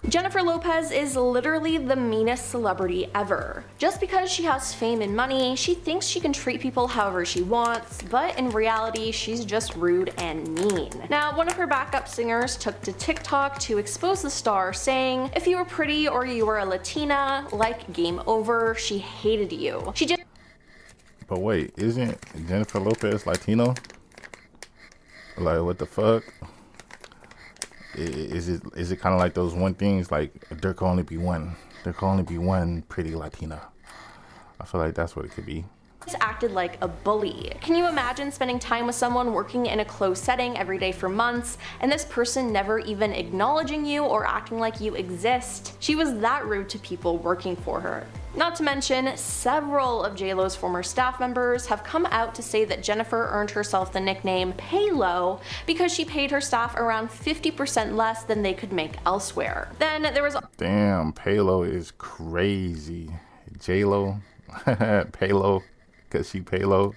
Jennifer Lopez is literally the meanest celebrity ever. Just because she has fame and money, she thinks she can treat people however she wants, but in reality, she's just rude and mean. Now, one of her backup singers took to TikTok to expose the star, saying, "If you were pretty or you were a Latina, like game over, she hated you. She just..." But wait, isn't Jennifer Lopez Latino? Like, what the fuck? Is it kind of like those one things, like there can only be one pretty Latina? I feel like that's what it could be. Acted like a bully. Can you imagine spending time with someone working in a closed setting every day for months, and this person never even acknowledging you or acting like you exist? She was that rude to people working for her. Not to mention, several of J.Lo's former staff members have come out to say that Jennifer earned herself the nickname J.Lo because she paid her staff around 50% less than they could make elsewhere. Then there was... Damn, J.Lo is crazy. J.Lo? J.Lo? Because she J.Lo?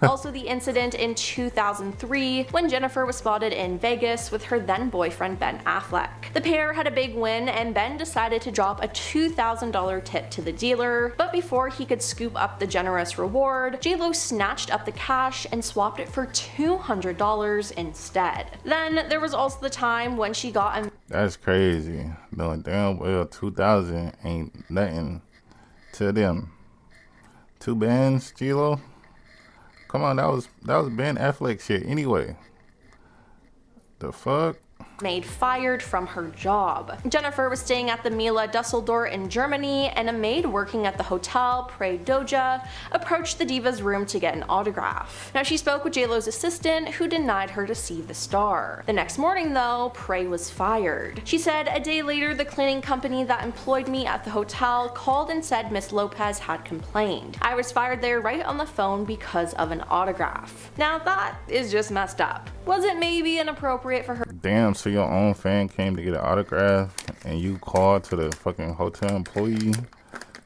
Also the incident in 2003 when Jennifer was spotted in Vegas with her then boyfriend Ben Affleck. The pair had a big win and Ben decided to drop a $2,000 tip to the dealer, but before he could scoop up the generous reward, J.Lo snatched up the cash and swapped it for $200 instead. Then there was also the time when she got a... That's crazy. Knowing damn well 2,000 ain't nothing to them. Two bands, J.Lo? Come on, that was Ben Affleck shit anyway. The fuck? Maid fired from her job. Jennifer was staying at the Mila Dusseldorf in Germany, and a maid working at the hotel Pre Doja approached the diva's room to get an autograph. Now she spoke with J.Lo's assistant, who denied her to see the star. The next morning though, Pre was fired. She said, "A day later, the cleaning company that employed me at the hotel called and said Miss Lopez had complained. I was fired there right on the phone because of an autograph." Now that is just messed up. Was it maybe inappropriate for her? Damn, so your own fan came to get an autograph and you called to the fucking hotel employee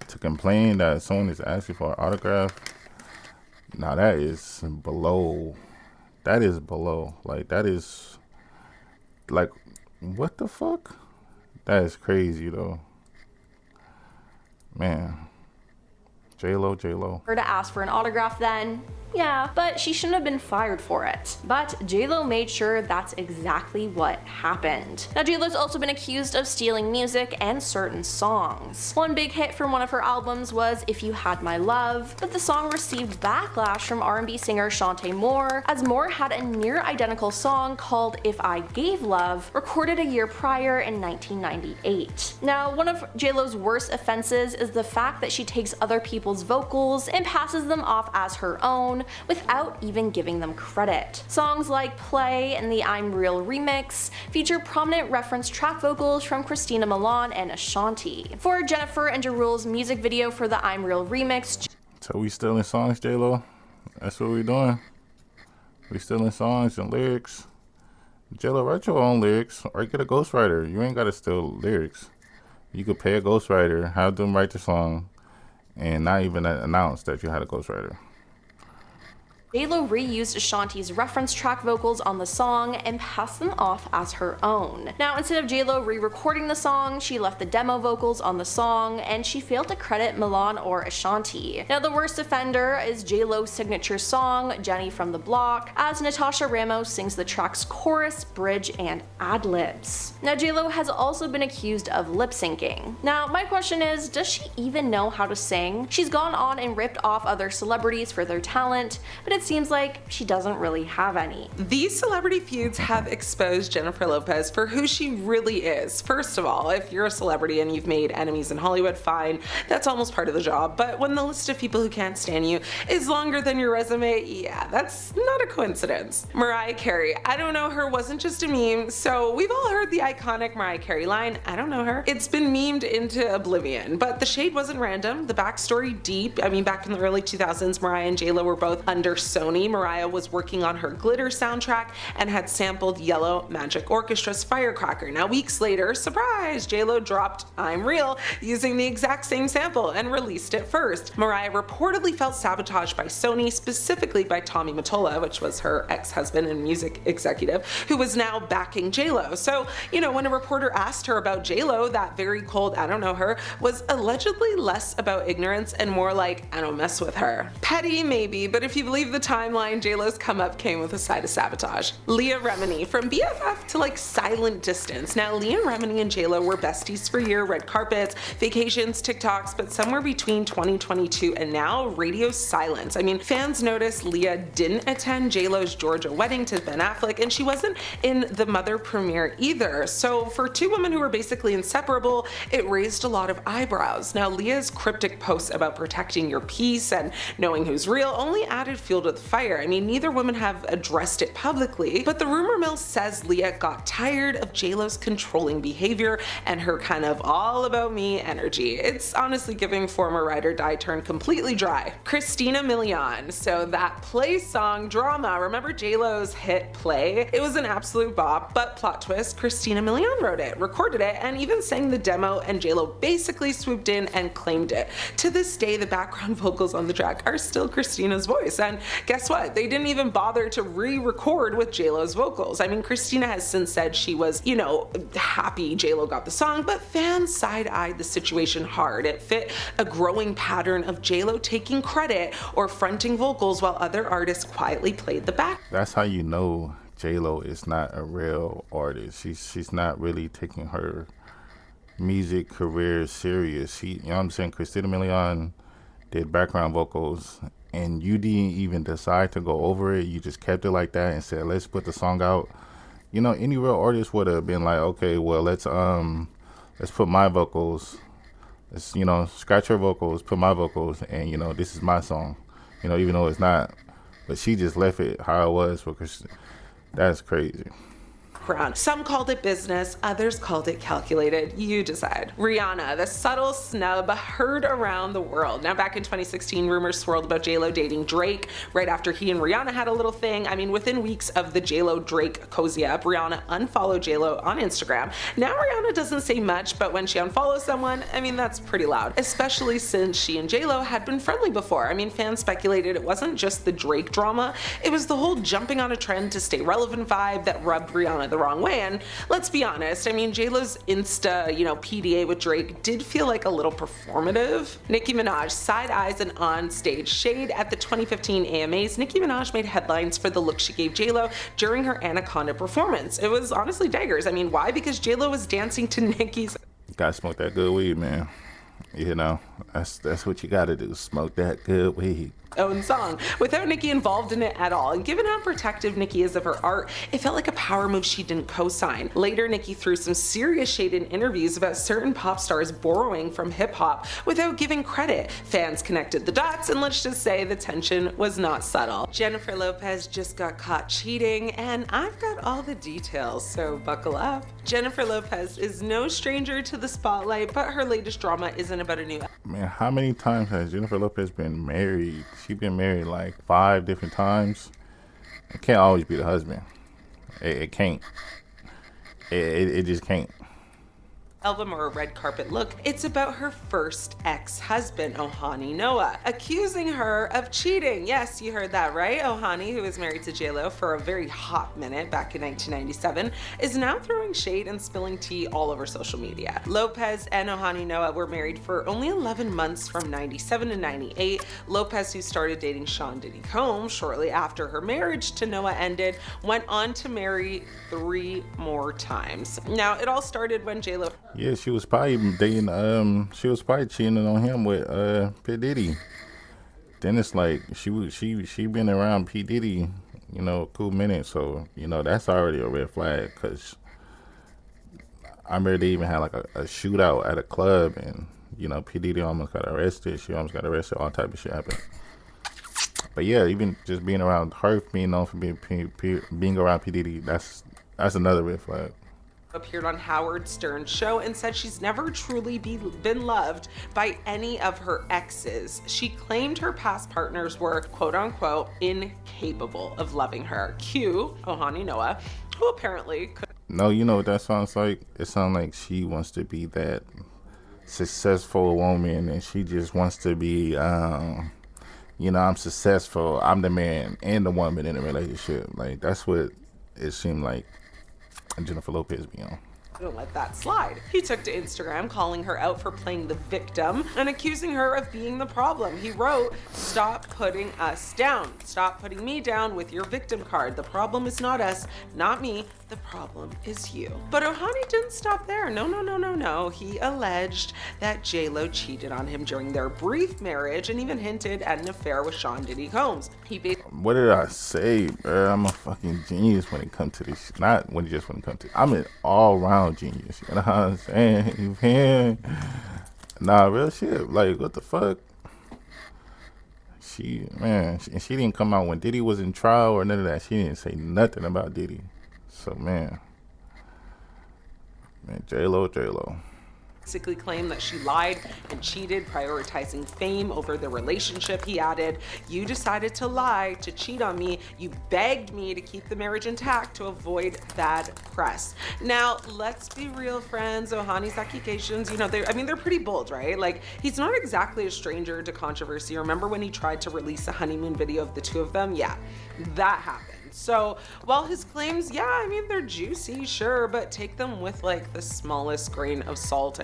to complain that someone is asking for an autograph? Now that is below. That is below. Like, that is... Like, what the fuck? That is crazy, though. Man. J.Lo. Her to ask for an autograph then? Yeah, but she shouldn't have been fired for it. But J.Lo made sure that's exactly what happened. Now J.Lo's also been accused of stealing music and certain songs. One big hit from one of her albums was If You Had My Love, but the song received backlash from R&B singer Shantae Moore, as Moore had a near identical song called If I Gave Love, recorded a year prior in 1998. Now one of J.Lo's worst offenses is the fact that she takes other people's vocals and passes them off as her own, without even giving them credit. Songs like Play and the I'm Real remix feature prominent reference track vocals from Christina Milian and Ashanti. For Jennifer and Ja Rule's music video for the I'm Real remix... So we stealing songs, J.Lo? That's what we doing? We stealing songs and lyrics? J.Lo, write your own lyrics or get a ghostwriter. You ain't gotta steal lyrics. You could pay a ghostwriter, have them write the song, and not even announce that you had a ghostwriter. J.Lo reused Ashanti's reference track vocals on the song and passed them off as her own. Now instead of J.Lo re-recording the song, she left the demo vocals on the song, and she failed to credit Milan or Ashanti. Now the worst offender is J.Lo's signature song, Jenny from the Block, as Natasha Ramos sings the track's chorus, bridge, and ad-libs. Now J.Lo has also been accused of lip-syncing. Now my question is, does she even know how to sing? She's gone on and ripped off other celebrities for their talent, but it seems like she doesn't really have any. These celebrity feuds have exposed Jennifer Lopez for who she really is. First of all, if you're a celebrity and you've made enemies in Hollywood, fine, that's almost part of the job. But when the list of people who can't stand you is longer than your resume, yeah, that's not a coincidence. Mariah Carey, I don't know her wasn't just a meme, so we've all heard the iconic Mariah Carey line, I don't know her. It's been memed into oblivion, but the shade wasn't random, the backstory deep. I mean, back in the early 2000s, Mariah and J.Lo were both under Sony, Mariah was working on her Glitter soundtrack and had sampled Yellow Magic Orchestra's Firecracker. Now, weeks later, surprise, J.Lo dropped I'm Real using the exact same sample and released it first. Mariah reportedly felt sabotaged by Sony, specifically by Tommy Mottola, which was her ex-husband and music executive, who was now backing J.Lo. So, when a reporter asked her about J.Lo, that very cold "I don't know her" was allegedly less about ignorance and more like "I don't mess with her." Petty, maybe, but if you believe the timeline, J.Lo's come up came with a side of sabotage. Leah Remini, from BFF to silent distance. Now, Leah Remini and J.Lo were besties for years, red carpets, vacations, TikToks, but somewhere between 2022 and now, radio silence. Fans noticed Leah didn't attend J.Lo's Georgia wedding to Ben Affleck, and she wasn't in the Mother premiere either. So for two women who were basically inseparable, it raised a lot of eyebrows. Now, Leah's cryptic posts about protecting your peace and knowing who's real only added fuel to the fire. Neither woman have addressed it publicly, but the rumor mill says Leah got tired of J.Lo's controlling behavior and her kind of all about me energy. It's honestly giving former Ride or Die turned completely dry. Christina Milian. So that Play song Drama, remember J.Lo's hit Play? It was an absolute bop, but plot twist, Christina Milian wrote it, recorded it, and even sang the demo, and J.Lo basically swooped in and claimed it. To this day, the background vocals on the track are still Christina's voice, and guess what? They didn't even bother to re-record with J.Lo's vocals. Christina has since said she was, happy J.Lo got the song, but fans side-eyed the situation hard. It fit a growing pattern of J.Lo taking credit or fronting vocals while other artists quietly played the back. That's how you know J.Lo is not a real artist. She's not really taking her music career serious. Christina Milian did background vocals, and you didn't even decide to go over it. You just kept it like that and said, let's put the song out. Any real artist would have been like, okay, well, let's put my vocals, let's, scratch her vocals, put my vocals, and, this is my song, even though it's not. But she just left it how it was because that's crazy. Some called it business, others called it calculated. You decide. Rihanna, the subtle snub heard around the world. Now, back in 2016, rumors swirled about J.Lo dating Drake right after he and Rihanna had a little thing. Within weeks of the J.Lo Drake cozy up, Rihanna unfollowed J.Lo on Instagram. Now, Rihanna doesn't say much, but when she unfollows someone, that's pretty loud, especially since she and J.Lo had been friendly before. Fans speculated it wasn't just the Drake drama, it was the whole jumping on a trend to stay relevant vibe that rubbed Rihanna the wrong way. And let's be honest, J.Lo's Insta, PDA with Drake did feel like a little performative. Nicki Minaj, side eyes and on stage shade at the 2015 AMAs. Nicki Minaj made headlines for the look she gave J.Lo during her Anaconda performance. It was honestly daggers. Why? Because J.Lo was dancing to Nicki's. Gotta smoke that good weed, man. That's what you gotta do. Smoke that good weed. Own song without Nicki involved in it at all. And given how protective Nicki is of her art, it felt like a power move she didn't co-sign. Later, Nicki threw some serious shade in interviews about certain pop stars borrowing from hip-hop without giving credit. Fans connected the dots, and let's just say the tension was not subtle. Jennifer Lopez just got caught cheating, and I've got all the details, so buckle up. Jennifer Lopez is no stranger to the spotlight, but her latest drama isn't about a new... Man, how many times has Jennifer Lopez been married? She's been married like 5 different times. It can't always be the husband. It can't. It just can't. Album or a red carpet look, it's about her first ex-husband, Ohani Noah, accusing her of cheating. Yes, you heard that right. Ohani, who was married to J.Lo for a very hot minute back in 1997, is now throwing shade and spilling tea all over social media. Lopez and Ohani Noah were married for only 11 months from 97 to 98. Lopez, who started dating Sean Diddy Combs shortly after her marriage to Noah ended, went on to marry 3 more times. Now, it all started when J.Lo... Yeah, she was probably dating. She was probably cheating on him with P Diddy. Then it's like she been around P Diddy, a cool minute. So that's already a red flag. Cause I remember they even had like a shootout at a club, and P Diddy almost got arrested. She almost got arrested. All type of shit happened. But yeah, even just being around her, being known for being around P Diddy, that's another red flag. appeared on Howard Stern's show and said she's never truly been loved by any of her exes. She claimed her past partners were, quote unquote, incapable of loving her. Cue Ohani Noah, who apparently could. No, you know what that sounds like? It sounds like she wants to be that successful woman, and she just wants to be, I'm successful, I'm the man and the woman in a relationship. Like, that's what it seemed like Jennifer Lopez be on. Don't let that slide. He took to Instagram calling her out for playing the victim and accusing her of being the problem. He wrote, "Stop putting us down. Stop putting me down with your victim card. The problem is not us, not me. The problem is you." But Ohani didn't stop there. No. He alleged that J.Lo cheated on him during their brief marriage and even hinted at an affair with Sean Diddy Combs. What did I say, bro? I'm a fucking genius when it comes to this. Not when it comes to. I'm an all-round genius. You know what I'm saying? You can. Nah, real shit. Like, what the fuck? She didn't come out when Diddy was in trial or none of that. She didn't say nothing about Diddy. So, man, J.Lo. Basically claimed that she lied and cheated, prioritizing fame over the relationship. He added, "You decided to lie, to cheat on me. You begged me to keep the marriage intact to avoid bad press." Now, let's be real, friends. Ohani's accusations, they're pretty bold, right? Like, he's not exactly a stranger to controversy. Remember when he tried to release a honeymoon video of the two of them? Yeah, that happened. So while his claims, they're juicy, sure, but take them with like the smallest grain of salt.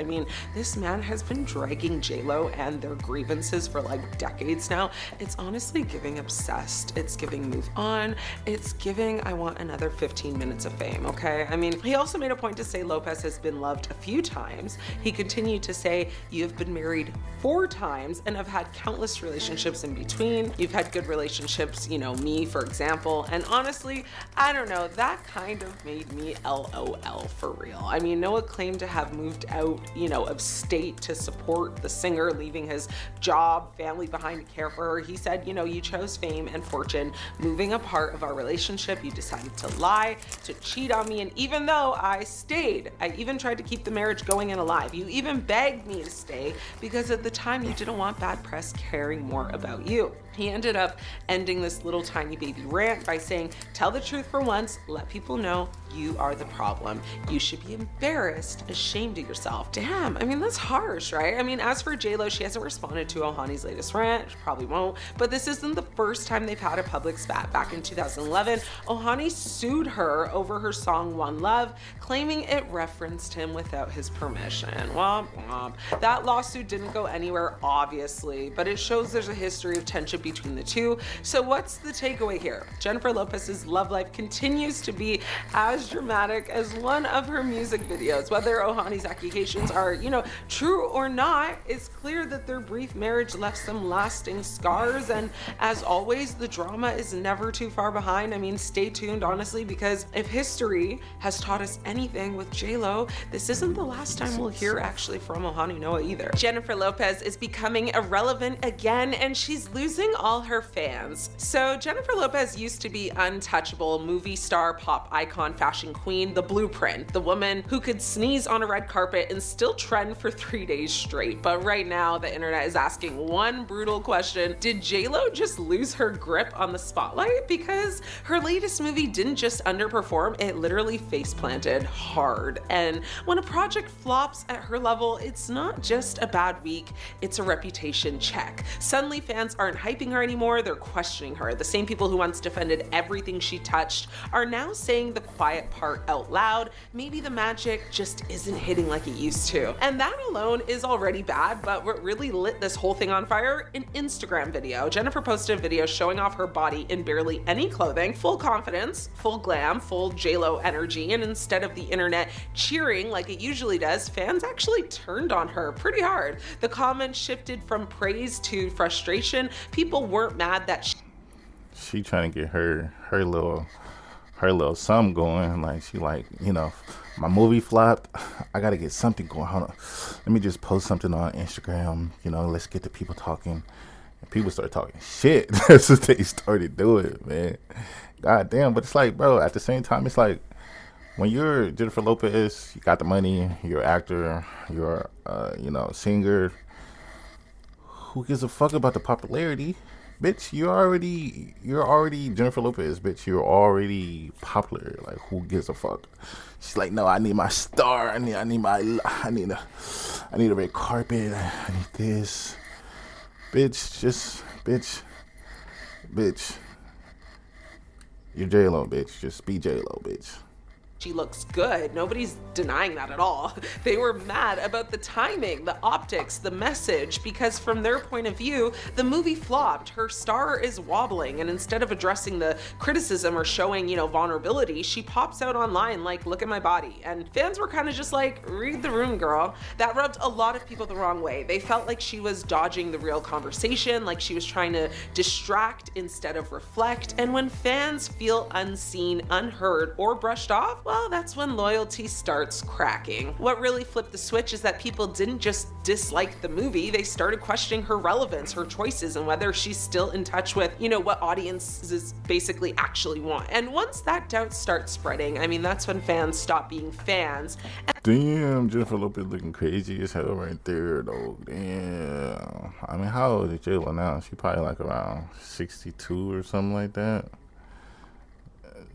This man has been dragging J.Lo and their grievances for like decades now. It's honestly giving obsessed. It's giving move on. It's giving I want another 15 minutes of fame, okay? He also made a point to say Lopez has been loved a few times. He continued to say, "You have been married 4 times and have had countless relationships in between. You've had good relationships, me, for example, and honestly, I don't know, that kind of made me LOL for real." Noah claimed to have moved out, of state to support the singer, leaving his job, family behind to care for her. He said, "You chose fame and fortune, moving a part of our relationship. You decided to lie, to cheat on me, and even though I stayed, I even tried to keep the marriage going and alive. You even begged me to stay because at the time you didn't want bad press caring more about you." He ended up ending this little tiny baby rant by saying, "Tell the truth for once, let people know you are the problem. You should be embarrassed, ashamed of yourself." Damn, that's harsh, right? As for J.Lo, she hasn't responded to Ohani's latest rant, she probably won't, but this isn't the first time they've had a public spat. Back in 2011, Ohani sued her over her song One Love, claiming it referenced him without his permission. Womp womp. That lawsuit didn't go anywhere, obviously, but it shows there's a history of tension between the two. So what's the takeaway here? Jennifer Lopez's love life continues to be as dramatic as one of her music videos. Whether Ohani's accusations are, true or not, it's clear that their brief marriage left some lasting scars, and as always, the drama is never too far behind. Stay tuned, honestly, because if history has taught us anything with J.Lo, this isn't the last time we'll hear actually from Ohani Noah either. Jennifer Lopez is becoming irrelevant again, and she's losing all her fans. So Jennifer Lopez used to be untouchable, movie star, pop icon, fashion queen, the blueprint, the woman who could sneeze on a red carpet and still trend for 3 days straight. But right now, the internet is asking one brutal question: did J.Lo just lose her grip on the spotlight? Because her latest movie didn't just underperform, it literally face planted hard. And when a project flops at her level, it's not just a bad week, it's a reputation check. Suddenly fans aren't hyping her anymore, they're questioning her. The same people who once defended everything she touched are now saying the quiet part out loud. Maybe the magic just isn't hitting like it used to. And that alone is already bad, but what really lit this whole thing on fire? An Instagram video. Jennifer posted a video showing off her body in barely any clothing, full confidence, full glam, full J.Lo energy, and instead of the internet cheering like it usually does, fans actually turned on her pretty hard. The comments shifted from praise to frustration. People weren't mad that she trying to get her little something going. Like, she my movie flopped, I gotta get something going. Hold on, let me just post something on Instagram, let's get the people talking. And people start talking shit. That's what they started doing, man. God damn. But it's like, bro, at the same time, it's like, when you're Jennifer Lopez, you got the money, you're an actor, you're singer. Who gives a fuck about the popularity? Bitch, you're already Jennifer Lopez, bitch. You're already popular. Like, who gives a fuck? She's like, no, I need my star. I need a red carpet. I need this. Bitch. You're J.Lo, bitch. Just be J.Lo, bitch. She looks good. Nobody's denying that at all. They were mad about the timing, the optics, the message, because from their point of view, the movie flopped. Her star is wobbling, and instead of addressing the criticism or showing, vulnerability, she pops out online like, look at my body. And fans were kind of just like, read the room, girl. That rubbed a lot of people the wrong way. They felt like she was dodging the real conversation, like she was trying to distract instead of reflect. And when fans feel unseen, unheard, or brushed off, well, that's when loyalty starts cracking. What really flipped the switch is that people didn't just dislike the movie, they started questioning her relevance, her choices, and whether she's still in touch with, what audiences basically actually want. And once that doubt starts spreading, that's when fans stop being fans. Damn, Jennifer Lopez looking crazy as hell right there, though. Damn. How old is J.Lo now? She probably like around 62 or something like that.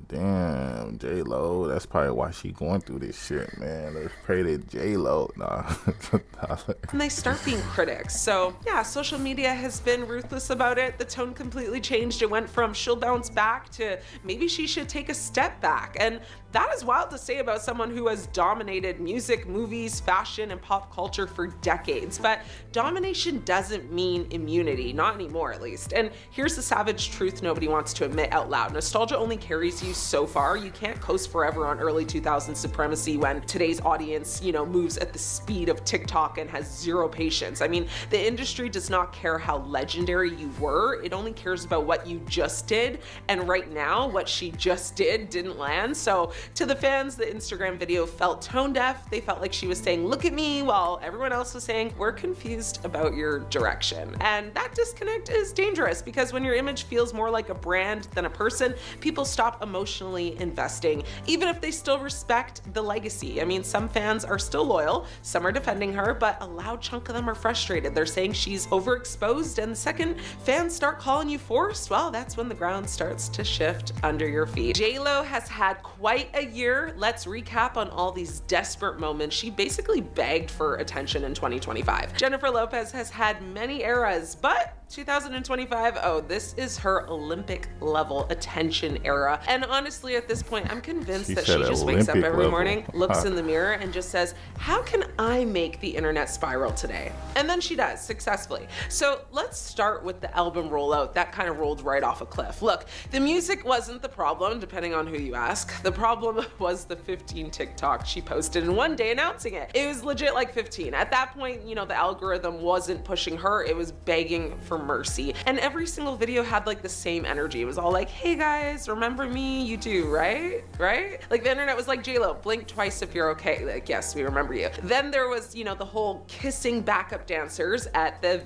Damn, J.Lo, that's probably why she going through this shit, man. Let's pray to J.Lo. Nah. And they start being critics. So yeah, social media has been ruthless about it. The tone completely changed. It went from she'll bounce back to maybe she should take a step back. And that is wild to say about someone who has dominated music, movies, fashion, and pop culture for decades. But domination doesn't mean immunity, not anymore at least. And here's the savage truth nobody wants to admit out loud. Nostalgia only carries you so far. You can't coast forever on early 2000s supremacy when today's audience, moves at the speed of TikTok and has zero patience. The industry does not care how legendary you were. It only cares about what you just did. And right now, what she just didn't land. So to the fans, the Instagram video felt tone deaf. They felt like she was saying, look at me, while everyone else was saying, we're confused about your direction. And that disconnect is dangerous because when your image feels more like a brand than a person, people stop emotionally investing, even if they still respect the legacy. Some fans are still loyal, some are defending her, but a loud chunk of them are frustrated. They're saying she's overexposed, and the second fans start calling you forced, well, that's when the ground starts to shift under your feet. J.Lo has had quite a year. Let's recap on all these desperate moments. She basically begged for attention in 2025. Jennifer Lopez has had many eras, but 2025, this is her Olympic level attention era. And honestly, at this point, I'm convinced that she just wakes up every morning, looks in the mirror, and just says, how can I make the internet spiral today? And then she does, successfully. So let's start with the album rollout. That kind of rolled right off a cliff. Look, the music wasn't the problem, depending on who you ask. The problem was the 15 TikToks she posted in one day announcing it. It was legit like 15. At that point, the algorithm wasn't pushing her, it was begging for mercy. And every single video had like the same energy. It was all like, hey guys, remember me? You do, right? Like the internet was like, J.Lo, blink twice if you're okay. Like, yes, we remember you. Then there was, the whole kissing backup dancers at the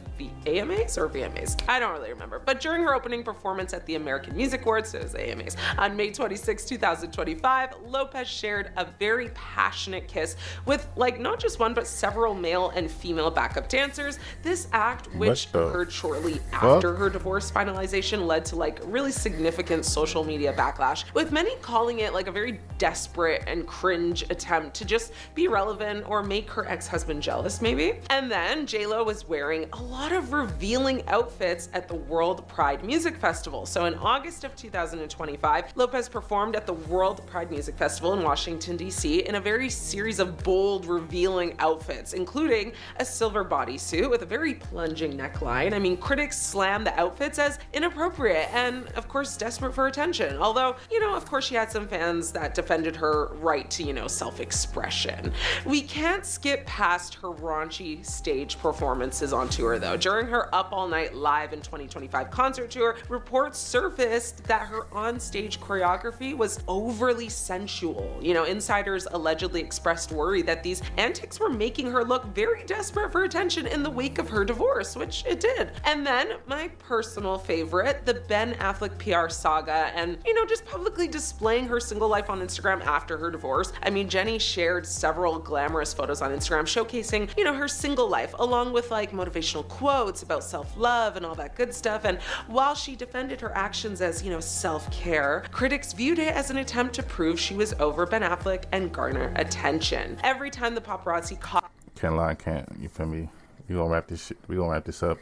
AMAs or VMAs? I don't really remember. But during her opening performance at the American Music Awards, it was AMAs, on May 26, 2025, Lopez shared a very passionate kiss with not just one, but several male and female backup dancers. This act, which occurred shortly after her divorce finalization, led to really significant social media backlash, with many calling it a very desperate and cringe attempt to just be relevant or make her ex-husband jealous, maybe. And then J.Lo was wearing a lot of revealing outfits at the World Pride Music Festival. So in August of 2025, Lopez performed at the World Pride Music Festival in Washington, D.C. in a very series of bold, revealing outfits, including a silver bodysuit with a very plunging neckline. Critics slammed the outfits as inappropriate and, of course, desperate for attention. Although, of course, she had some fans that defended her right to, self-expression. We can't skip past her raunchy stage performances on tour, though. During her Up All Night Live in 2025 concert tour, reports surfaced that her on-stage choreography was overly sensual. Insiders allegedly expressed worry that these antics were making her look very desperate for attention in the wake of her divorce, which it did. And And then my personal favorite, the Ben Affleck PR saga, and, just publicly displaying her single life on Instagram after her divorce. I mean, Jenny shared several glamorous photos on Instagram showcasing, her single life, along with like motivational quotes about self-love and all that good stuff. And while she defended her actions as, self-care, critics viewed it as an attempt to prove she was over Ben Affleck and garner attention. Every time the paparazzi caught. Can't lie, can't. You feel me? We gonna wrap this up.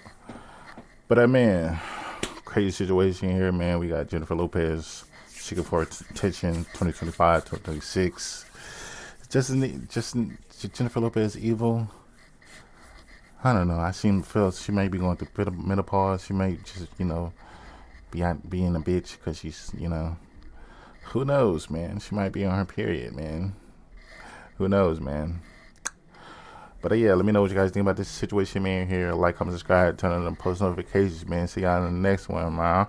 But man, crazy situation here, man. We got Jennifer Lopez seeking for attention 2025, 2026. Just Jennifer Lopez evil. I don't know. I feel she may be going through menopause. She may just, being a bitch because she's, who knows, man. She might be on her period, man. Who knows, man. But yeah, let me know what you guys think about this situation, man. Here, like, comment, subscribe, turn on the post notifications, man. See y'all in the next one, man.